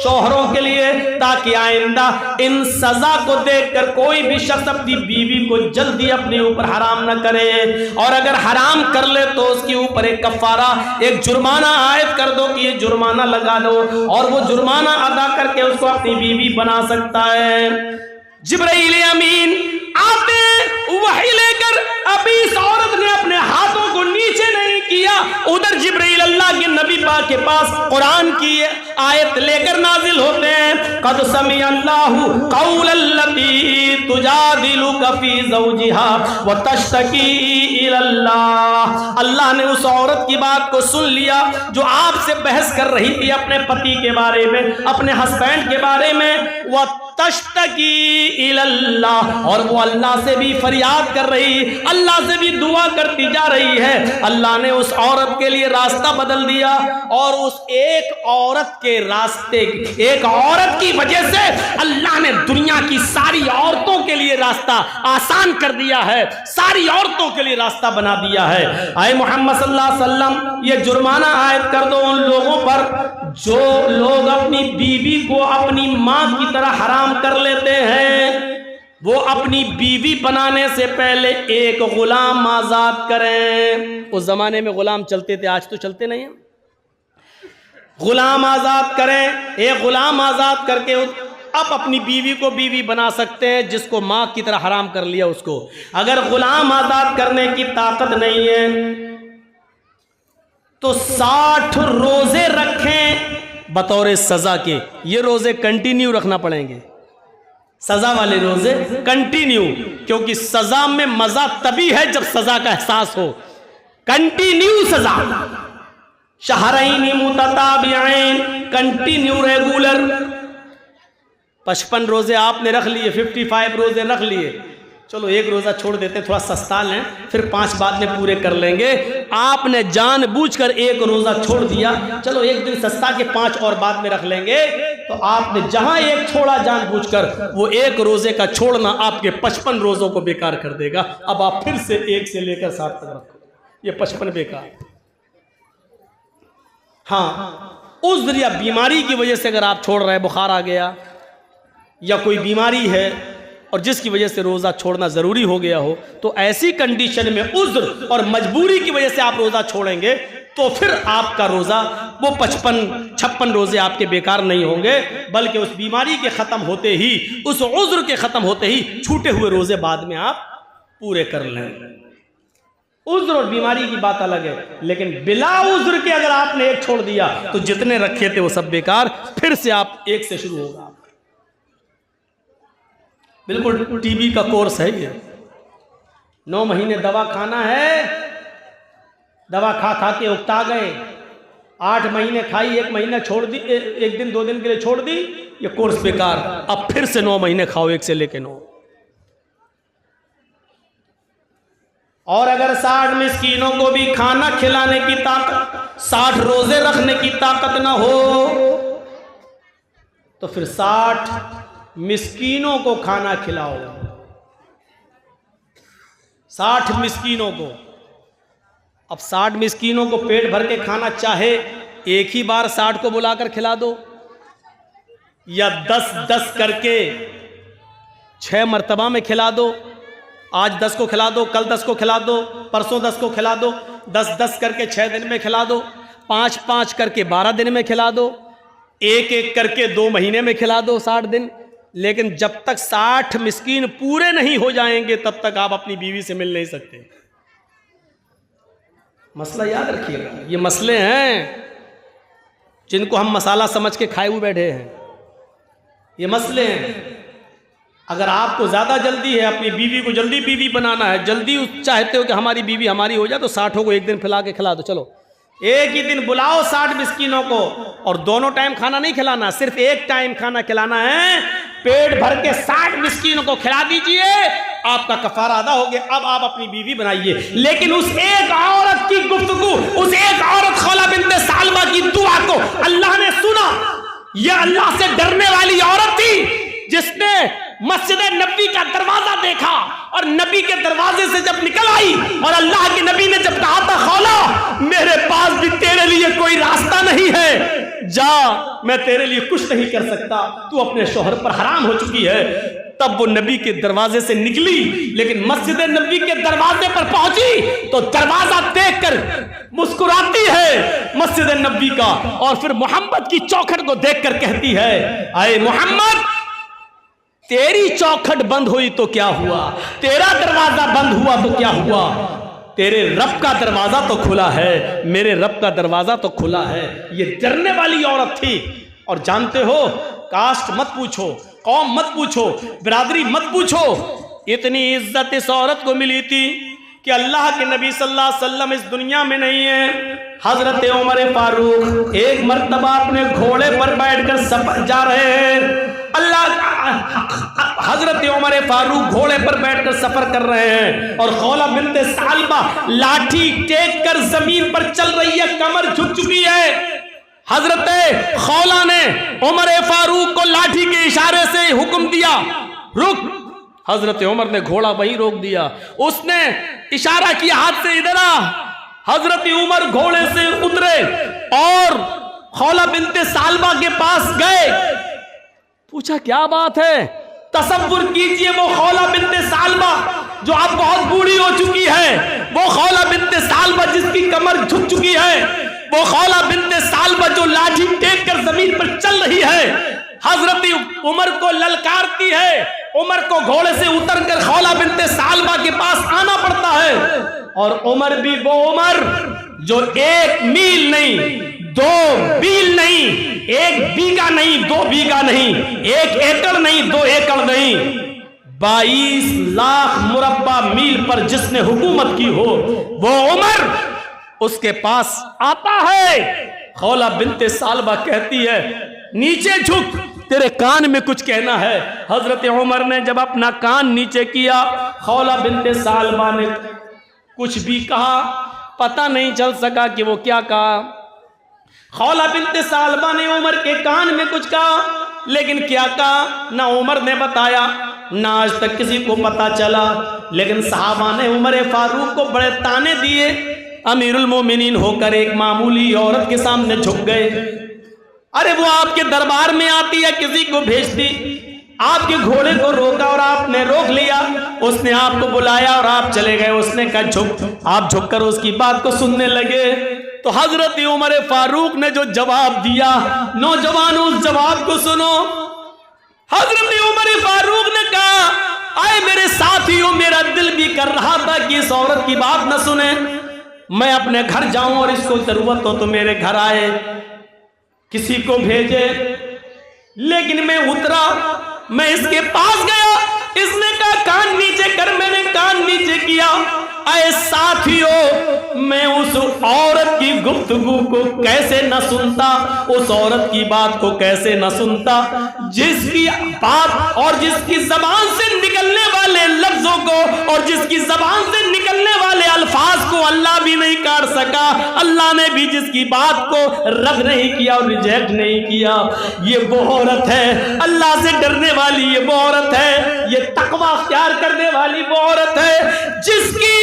शौहरों के लिए, ताकि आइंदा इन सजा को देखकर कोई भी शख्स अपनी बीवी को जल्दी अपने ऊपर हराम न करे, और अगर हराम कर ले तो उसके ऊपर एक कफारा, एक जुर्माना आयद कर दो कि ये जुर्माना लगा दो, और वो जुर्माना अदा करके उसको अपनी बीवी बना सकता है। जिब्राइल अमीन आते वही लेकर, अभी इस औरत ने अपने हाथों को नीचे नहीं किया, उधर जिब्राइल अल्लाह के नबी पाक के पास कुरान की आयत लेकर नाजिल होते हैं। कद समी अल्लाहु कौलल्लती तुजादिलुका फी ज़ौजिहा व तश्तकी इलल्लाह। अल्लाह ने उस औरत की बात को सुन लिया जो आपसे बहस कर रही थी अपने पति के बारे में, अपने हस्बैंड के बारे में। व तश्तकी इलल्लाह, और वो अल्लाह से भी फरियाद कर रही, अल्लाह से भी दुआ करती जा रही है। अल्लाह ने उस औरत के लिए रास्ता बदल दिया, और उस एक औरत के रास्ते, एक औरत की वजह से अल्लाह ने दुनिया की सारी औरतों के लिए रास्ता आसान कर दिया है, सारी औरतों के लिए रास्ता बना दिया है। आए मोहम्मद सल्लल्लाहु अलैहि वसल्लम, ये जुर्माना आयद कर दो उन लोगों पर जो लोग अपनी बीवी को अपनी मां की तरह हराम कर लेते हैं। वो अपनी बीवी बनाने से पहले एक गुलाम आजाद करें। उस जमाने में गुलाम चलते थे, आज तो चलते नहीं हैं। गुलाम आजाद करें, एक गुलाम आजाद करके अब अपनी बीवी को बीवी बना सकते हैं, जिसको मां की तरह हराम कर लिया उसको। अगर गुलाम आजाद करने की ताकत नहीं है तो 60 रोजे रखें बतौर सजा के। ये रोजे कंटिन्यू रखना पड़ेंगे, सजा वाले रोजे कंटिन्यू, क्योंकि सजा में मजा तभी है जब सजा का एहसास हो। कंटिन्यू सजा, शहरैन मुतताबिऐन, कंटिन्यू रेगुलर। 55 रोजे आपने रख लिए, 55 रोजे रख लिए, चलो एक रोजा छोड़ देते, थोड़ा सस्ता लें, फिर 5 बाद में पूरे कर लेंगे। आपने जानबूझकर एक रोजा छोड़ दिया, चलो एक दिन सस्ता के 5 और बाद में रख लेंगे, तो आपने जहां एक छोड़ा जानबूझकर, वो एक रोजे का छोड़ना आपके 55 रोजों को बेकार कर देगा। अब आप फिर से 1 से लेकर 7 तक रखो, ये 55 बेकार। हाँ, उज़्र या बीमारी की वजह से अगर आप छोड़ रहे हैं, बुखार आ गया या कोई बीमारी है और जिसकी वजह से रोज़ा छोड़ना ज़रूरी हो गया हो, तो ऐसी कंडीशन में उज़्र और मजबूरी की वजह से आप रोज़ा छोड़ेंगे, तो फिर आपका रोज़ा वो 55-56 रोज़े आपके बेकार नहीं होंगे, बल्कि उस बीमारी के ख़त्म होते ही, उस उज़्र के ख़त्म होते ही छूटे हुए रोज़े बाद में आप पूरे कर लें। उज़्र और बीमारी की बात अलग है, लेकिन बिला उज़्र के अगर आपने एक छोड़ दिया तो जितने रखे थे वो सब बेकार, फिर से आप 1 से शुरू होगा। बिल्कुल टीबी का कोर्स है ये, 9 महीने दवा खाना है, दवा खा खा के उकता गए, 8 महीने खाई, 1 महीना छोड़ दी, 1 दिन 2 दिन के लिए छोड़ दी, ये कोर्स बेकार। अब फिर से 9 महीने खाओ, 1 से लेके 9। और अगर 60 मिस्कीनों को भी खाना खिलाने की ताकत, 60 रोजे रखने की ताकत ना हो, तो फिर 60 मिस्कीनों को खाना खिलाओ, 60 मिस्कीनों को। अब 60 मिस्कीनों को पेट भर के खाना, चाहे एक ही बार 60 को बुलाकर खिला दो, या 10-10 करके 6 मरतबा में खिला दो। आज 10 को खिला दो, कल 10 को खिला दो, परसों 10 को खिला दो, 10-10 करके 6 दिन में खिला दो, 5-5 करके 12 दिन में खिला दो, 1-1 करके 2 महीने में खिला दो, 60 दिन। लेकिन जब तक 60 मिस्कीन पूरे नहीं हो जाएंगे तब तक आप अपनी बीवी से मिल नहीं सकते। मसला याद रखिएगा, ये मसले हैं जिनको हम मसाला समझ के खाए हुए बैठे हैं, ये मसले हैं। अगर आपको ज़्यादा जल्दी है, अपनी बीवी को जल्दी बीवी बनाना है, जल्दी चाहते हो कि हमारी बीवी हमारी हो जाए, तो 60 को एक दिन खिला के खिला दो। चलो एक ही दिन बुलाओ 60 मिस्कीनों को, और दोनों टाइम खाना नहीं खिलाना, सिर्फ एक टाइम खाना खिलाना है। पेट भर के 60 मिस्कीनों को खिला दीजिए, आपका कफारा अदा हो गया। अब आप अपनी बीवी बनाइए। लेकिन उस एक औरत की गुफ्तगू, उस एक औरत खौला बिन्त सालबा की दुआ को अल्लाह ने सुना। यह अल्लाह से डरने वाली औरत थी जिसने मस्जिद नबी का दरवाजा देखा, और नबी के दरवाजे से जब निकल आई और अल्लाह के नबी ने जब कहा था, खौला मेरे पास भी तेरे लिए कोई रास्ता नहीं है, जा, मैं तेरे लिए कुछ नहीं कर सकता, तू अपने शौहर पर हराम हो चुकी है। तब वो नबी के दरवाजे से निकली, लेकिन मस्जिद नबी के दरवाजे पर पहुंची तो दरवाजा देखकर मुस्कुराती है मस्जिद नबी का, और फिर मोहम्मद की चौखट को देखकर कहती है, आए मोहम्मद, तेरी चौखट बंद हुई तो क्या हुआ, तेरा दरवाजा बंद हुआ तो क्या हुआ, तेरे रब का दरवाजा तो खुला है, मेरे रब का दरवाजा तो खुला है। ये डरने वाली औरत थी। और जानते हो, कास्ट मत पूछो, कौम मत पूछो, बिरादरी मत पूछो, इतनी इज्जत इस औरत को मिली थी कि अल्लाह के नबी सल्लल्लाहु अलैहि वसल्लम इस दुनिया में नहीं है। हजरत उमर फारूक एक मर्तबा अपने घोड़े पर बैठकर सफर जा रहे हैं। हजरत उमर फारूक घोड़े पर बैठकर सफर कर रहे हैं और खौला बिन्ते सालबा लाठी टेक कर जमीन पर चल रही है, कमर झुक चुकी है। हजरत खौला ने उमर फारूक को लाठी के इशारे से हुक्म दिया, रुक। हजरत उमर ने घोड़ा वहीं रोक दिया, उसने इशारा किया हाथ से, इधर आ। हजरत उमर घोड़े से उतरे और खौला बिन्ते सालबा के पास गए। पूछा, क्या बात है? तसव्वुर कीजिए, वो खौला बिन्ते सालबा जो अब बहुत बूढ़ी हो चुकी है, वो खौला बिन्ते सालबा जिसकी कमर झुक चुकी है, वो खौला बिन्ते सालबा जो लाठी टेक कर जमीन पर चल रही है, हजरत उमर को ललकारती है। उमर को घोड़े से उतरकर खौला बिन्ते सालबा के पास आना पड़ता है। और उमर भी वो उमर जो 1 मील नहीं, 2 मील नहीं, 1 बीघा नहीं, 2 बीघा नहीं, 1 एकड़ नहीं, 2 एकड़ नहीं, 22 लाख मुरब्बा मील पर जिसने हुकूमत की हो, वो उमर उसके पास आता है। खौला बिन्ते सालबा कहती है, नीचे झुक, तेरे कान में कुछ कहना है। हजरत उमर ने जब अपना कान नीचे किया, खौला बिन्ते सालबा ने कुछ भी कहा, पता नहीं चल सका कि वो क्या कहा। खौला बिन्ते सालबा ने उमर के कान में कुछ कहा, लेकिन क्या कहा ना उमर ने बताया, ना आज तक किसी को पता चला। लेकिन सहाबा ने उमर फारूक को बड़े ताने दिए। अमीरुल मोमिनीन होकर एक मामूली औरत के सामने झुक गए। अरे वो आपके दरबार में आती है, किसी को भेजती, आपके घोड़े को रोका और आपने रोक लिया, उसने आपको बुलाया और आप चले गए। उसने कहा झुक, आप झुककर उसकी बात को सुनने लगे। तो हजरत उमर फारूक ने जो जवाब दिया, नौजवानों उस जवाब को सुनो। हजरत उमर फारूक ने कहा, आए मेरे साथियों, मेरा दिल भी कर रहा था कि इस औरत की बात न सुने, मैं अपने घर जाऊं और इसको जरूरत हो तो मेरे घर आए, किसी को भेजे। लेकिन मैं उतरा, मैं इसके पास गया, इसने कहा कान नीचे कर, मैंने कान नीचे किया। आए साथियों, मैं उस औरत की गुफ्तगू को कैसे न सुनता, उस औरत की बात को कैसे न सुनता, जिसकी बात और जिसकी जबान से निकलने वाले लफ्जों को और जिसकी जबान से निकलने वाले अल्फाज को अल्लाह भी नहीं काट सका। अल्लाह ने भी जिसकी बात को रद्द नहीं किया और रिजेक्ट नहीं किया। ये वो औरत है अल्लाह से डरने वाली, ये वो औरत है, ये तकवा अख्तियार करने वाली वो औरत है जिसकी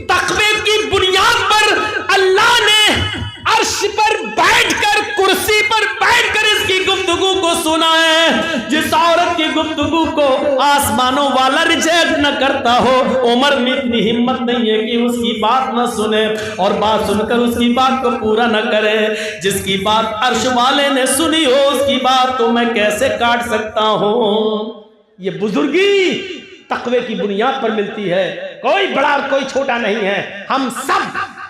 तकवे की बुनियाद पर अल्लाह ने अर्श पर बैठकर, कुर्सी पर बैठकर इसकी गुफ्तगू को सुना है। जिस औरत की गुफ्तगू को आसमानों वाला रिजेक्ट न करता हो, उमर में इतनी हिम्मत नहीं है कि उसकी बात न सुने और बात सुनकर उसकी बात को पूरा न करे। जिसकी बात अर्श वाले ने सुनी हो, उसकी बात तो मैं कैसे काट सकता हूं। ये बुजुर्गी तकवे की बुनियाद पर मिलती है। कोई बड़ा और कोई छोटा नहीं है, हम सब,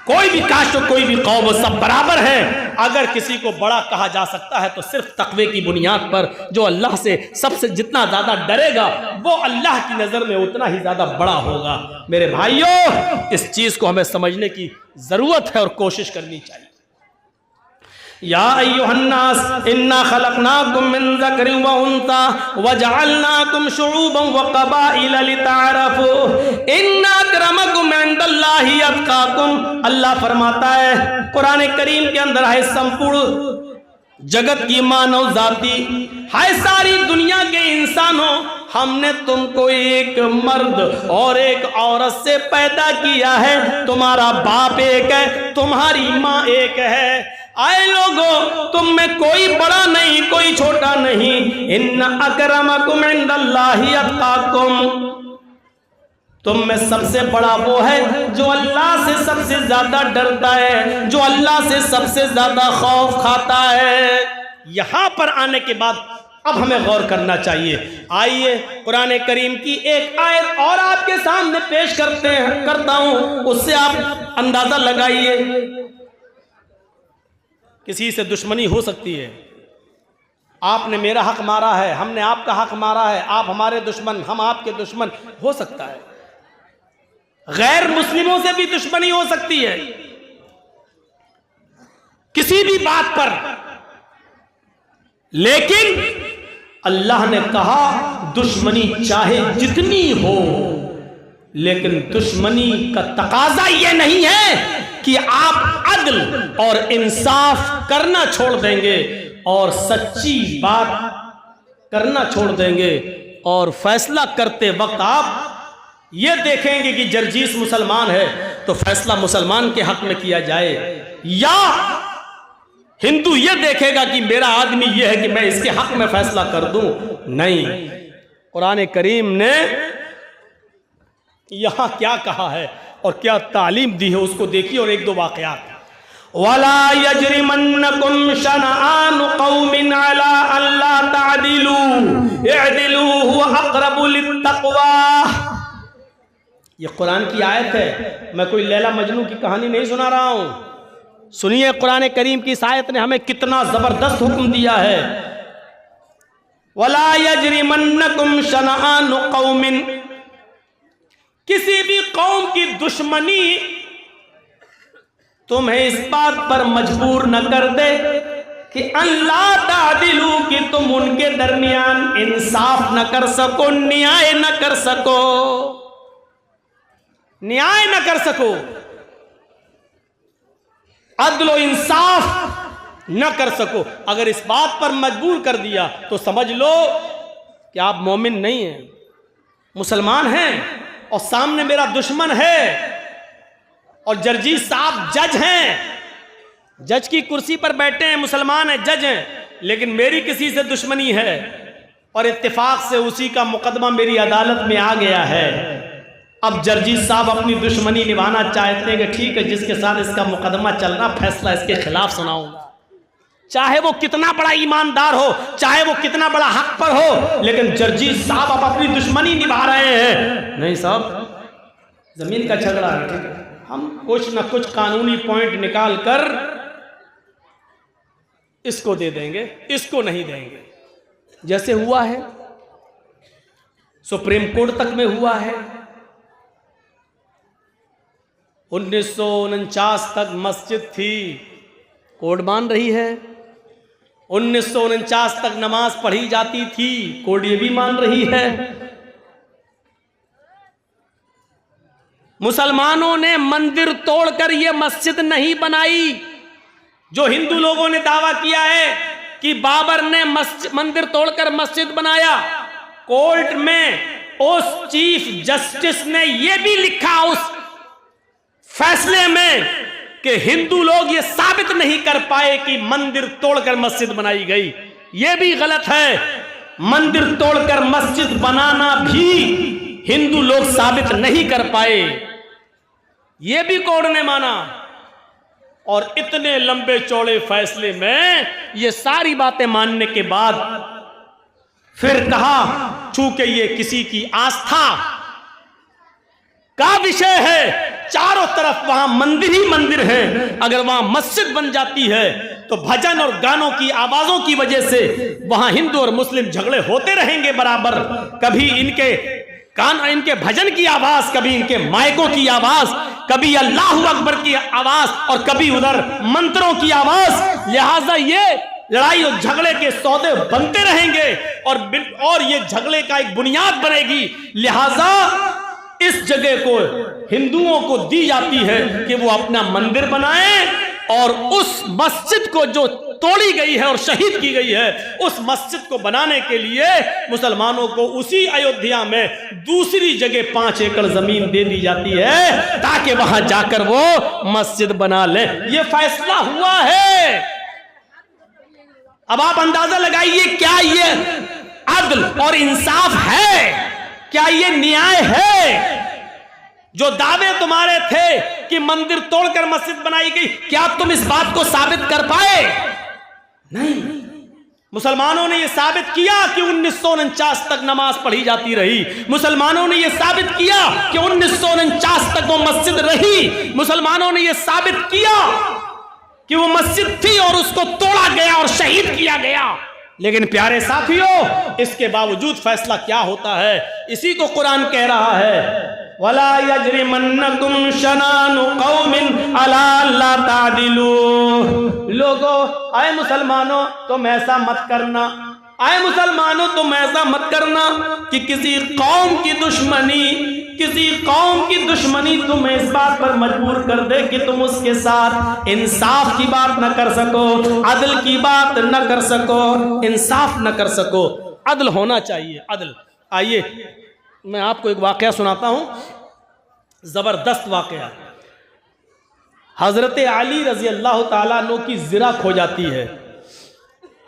कोई भी कास्ट और कोई भी कौम, सब बराबर हैं। अगर किसी को बड़ा कहा जा सकता है तो सिर्फ तकवे की बुनियाद पर। जो अल्लाह से सबसे जितना ज्यादा डरेगा वो अल्लाह की नजर में उतना ही ज्यादा बड़ा होगा। मेरे भाइयों, इस चीज को हमें समझने की जरूरत है और कोशिश करनी चाहिए। या अय्युहन्नास इन्ना खलकनाकुम मिन ज़करिन व उन्सा व जअलनाकुम शुऊबन व क़बाइल लितअरफू इन्ना अक्रमकुम इंदल्लाहि अत्क़ाकुम। अल्लाह फरमाता है कुरान करीम के अंदर है, संपूर्ण जगत की मानव जाति है, सारी दुनिया के इंसानों, हमने तुमको एक मर्द और एक औरत से पैदा किया है। तुम्हारा बाप एक है, तुम्हारी माँ एक है। आए लोगों, तुम में कोई बड़ा नहीं कोई छोटा नहीं, इन्ना अकरमकुम इंदल्लाहि अत्काकुम, तुम में सबसे बड़ा वो है जो अल्लाह से सबसे ज्यादा डरता है, जो अल्लाह से सबसे ज्यादा खौफ खाता है। यहां पर आने के बाद अब हमें गौर करना चाहिए। आइए कुरान करीम की एक आयत और आपके सामने पेश करता हूं, उससे आप अंदाजा लगाइए। किसी से दुश्मनी हो सकती है, आपने मेरा हक मारा है, हमने आपका हक मारा है, आप हमारे दुश्मन, हम आपके दुश्मन, हो सकता है। गैर मुस्लिमों से भी दुश्मनी हो सकती है किसी भी बात पर, लेकिन अल्लाह ने कहा दुश्मनी चाहे जितनी हो, लेकिन दुश्मनी का तकाजा यह नहीं है कि आप अदल और इंसाफ करना छोड़ देंगे और सच्ची बात करना छोड़ देंगे और फैसला करते वक्त आप ये देखेंगे कि जर्जीस मुसलमान है तो फैसला मुसलमान के हक में किया जाए, या हिंदू ये देखेगा कि मेरा आदमी ये है कि मैं इसके हक में फैसला कर दूं। नहीं, कुरान करीम ने यहां क्या कहा है और क्या तालीम दी है उसको देखिए। और एक दो वाकयात, वला यजरिमन्नकुम शनआनु कौमिन अला अल्ला तअदिलू इअदिलू हुवा अक़रबु लित्तक़वा। ये कुरान की आयत है, मैं कोई लैला मजनू की कहानी नहीं सुना रहा हूं। सुनिए कुरान करीम की इस आयत ने हमें कितना जबरदस्त हुक्म दिया है। वला यजरिमन्नकुम शनआनु कौमिन, किसी भी कौम की दुश्मनी तुम्हें इस बात पर मजबूर न कर दे कि अल्लाह तादिलू, कि तुम उनके दरमियान इंसाफ न कर सको, न्याय न कर सको, न्याय न कर सको, अदलो इंसाफ न कर सको। अगर इस बात पर मजबूर कर दिया तो समझ लो कि आप मोमिन नहीं हैं, मुसलमान हैं और सामने मेरा दुश्मन है। और जर्जीस साहब जज हैं, जज की कुर्सी पर बैठे हैं, मुसलमान हैं, जज हैं, लेकिन मेरी किसी से दुश्मनी है और इत्तेफाक से उसी का मुकदमा मेरी अदालत में आ गया है। अब जर्जीस साहब अपनी दुश्मनी निभाना चाहते हैं कि ठीक है, जिसके साथ इसका मुकदमा चल रहा, फैसला इसके खिलाफ सुनाऊंगा, चाहे वो कितना बड़ा ईमानदार हो, चाहे वो कितना बड़ा हक पर हो। लेकिन जर्जीस साहब अब अपनी दुश्मनी निभा रहे हैं। नहीं साहब, जमीन का झगड़ा है, ठीक है, हम कुछ ना कुछ कानूनी पॉइंट निकाल कर इसको दे देंगे, इसको नहीं देंगे। जैसे हुआ है सुप्रीम कोर्ट तक में हुआ है, 1949 तक मस्जिद थी, कोर्ट मान रही है। 1949 तक नमाज पढ़ी जाती थी, कोर्ट ये भी मान रही है। मुसलमानों ने मंदिर तोड़कर ये मस्जिद नहीं बनाई। जो हिंदू लोगों ने दावा किया है कि बाबर ने मंदिर तोड़कर मस्जिद बनाया, कोर्ट में उस चीफ जस्टिस ने यह भी लिखा उस फैसले में कि हिंदू लोग ये साबित नहीं कर पाए कि मंदिर तोड़कर मस्जिद बनाई गई। यह भी गलत है, मंदिर तोड़कर मस्जिद बनाना भी हिंदू लोग साबित नहीं कर पाए, यह भी कोर्ट ने माना। और इतने लंबे चौड़े फैसले में ये सारी बातें मानने के बाद फिर कहा, चूंकि ये किसी की आस्था का विषय है, चारों तरफ वहां मंदिर ही मंदिर है, अगर वहां मस्जिद बन जाती है तो भजन और गानों की आवाजों की वजह से वहां हिंदू और मुस्लिम झगड़े होते रहेंगे बराबर। कभी इनके भजन की आवाज, कभी इनके माइकों की आवाज, कभी अल्लाहू अकबर की आवाज और कभी उधर मंत्रों की आवाज। लिहाजा ये लड़ाई और झगड़े के सौदे बनते रहेंगे और ये झगड़े का एक बुनियाद बनेगी। लिहाजा इस जगह को हिंदुओं को दी जाती है कि वो अपना मंदिर बनाएं और उस मस्जिद को जो तोड़ी गई है और शहीद की गई है, उस मस्जिद को बनाने के लिए मुसलमानों को उसी अयोध्या में दूसरी जगह 5 एकड़ जमीन दे दी जाती है ताकि वहां जाकर वो मस्जिद बना ले। ये फैसला हुआ है। अब आप अंदाजा लगाइए, क्या ये अदल और इंसाफ है? क्या ये न्याय है? जो दावे तुम्हारे थे कि मंदिर तोड़कर मस्जिद बनाई गई, क्या तुम इस बात को साबित कर पाए? नहीं। मुसलमानों ने यह साबित किया कि 1949 तक नमाज पढ़ी जाती रही। मुसलमानों ने यह साबित किया कि 1949 तक वो मस्जिद रही। मुसलमानों ने यह साबित किया कि वो मस्जिद थी और उसको तोड़ा गया और शहीद किया गया। लेकिन प्यारे साथियों, इसके बावजूद फैसला क्या होता है? इसी को कुरान कह रहा है, वला यजरिमन्नकुम शनानु कौमिन अला अल्ला तादिलू। लोगों, आए मुसलमानों, तुम ऐसा मत करना, आए मुसलमानों तुम ऐसा मत करना कि किसी कौम की दुश्मनी तुम्हें इस बात पर मजबूर कर दे कि तुम उसके साथ इंसाफ की बात न कर सको, अदल की बात न कर सको, इंसाफ न कर सको। अदल होना चाहिए, अदल। आइए मैं आपको एक वाकया सुनाता हूं, जबरदस्त वाकया। हजरत अली रजी अल्लाह ताला अन्हु की जिरा खो जाती है।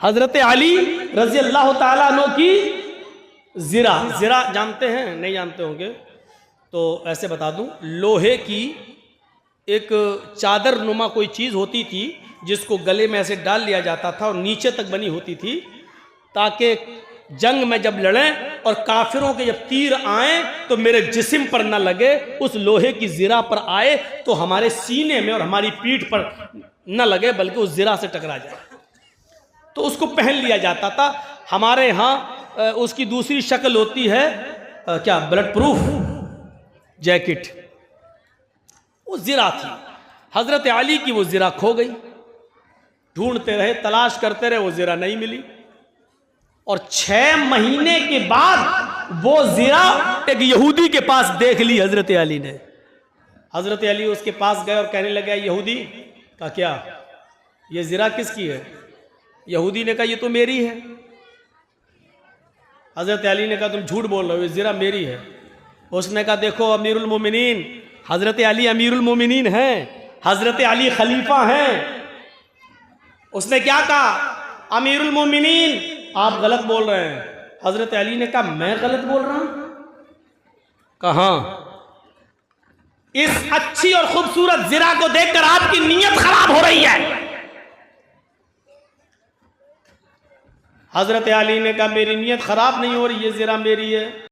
हजरत अली रजी अल्लाह ताला अन्हु की जिरा जानते हैं? नहीं जानते होंगे तो ऐसे बता दूं, लोहे की एक चादर नुमा कोई चीज़ होती थी जिसको गले में ऐसे डाल लिया जाता था और नीचे तक बनी होती थी ताकि जंग में जब लड़ें और काफिरों के जब तीर आए तो मेरे जिस्म पर न लगे, उस लोहे की जिरा पर आए तो हमारे सीने में और हमारी पीठ पर न लगे बल्कि उस जिरा से टकरा जाए। तो उसको पहन लिया जाता था। हमारे यहाँ उसकी दूसरी शक्ल होती है क्या, ब्लड प्रूफ जैकेट। वो जिरा थी। हजरत अली की वो जिरा खो गई। ढूंढते रहे, तलाश करते रहे, वो जिरा नहीं मिली। और 6 महीने के बाद वो जिरा एक यहूदी के पास देख ली हजरत अली ने। हजरत अली उसके पास गए और कहने लगे, यहूदी का क्या, ये जिरा किसकी है? यहूदी ने कहा, ये तो मेरी है। हजरत अली ने कहा, तुम झूठ बोल रहे हो, ये जिरा मेरी है। उसने कहा, देखो अमीरुल मोमिनीन, हजरत अली अमीरुल मोमिनीन हैं, हजरत अली खलीफा हैं। उसने क्या कहा, अमीरुल मोमिनीन आप गलत बोल रहे हैं। हजरत अली ने कहा, मैं गलत बोल रहा हूं? कहां? इस अच्छी और खूबसूरत जिरा को देखकर आपकी नीयत खराब हो रही है। हजरत अली ने कहा, मेरी नीयत खराब नहीं हो रही, ये जिरा मेरी है।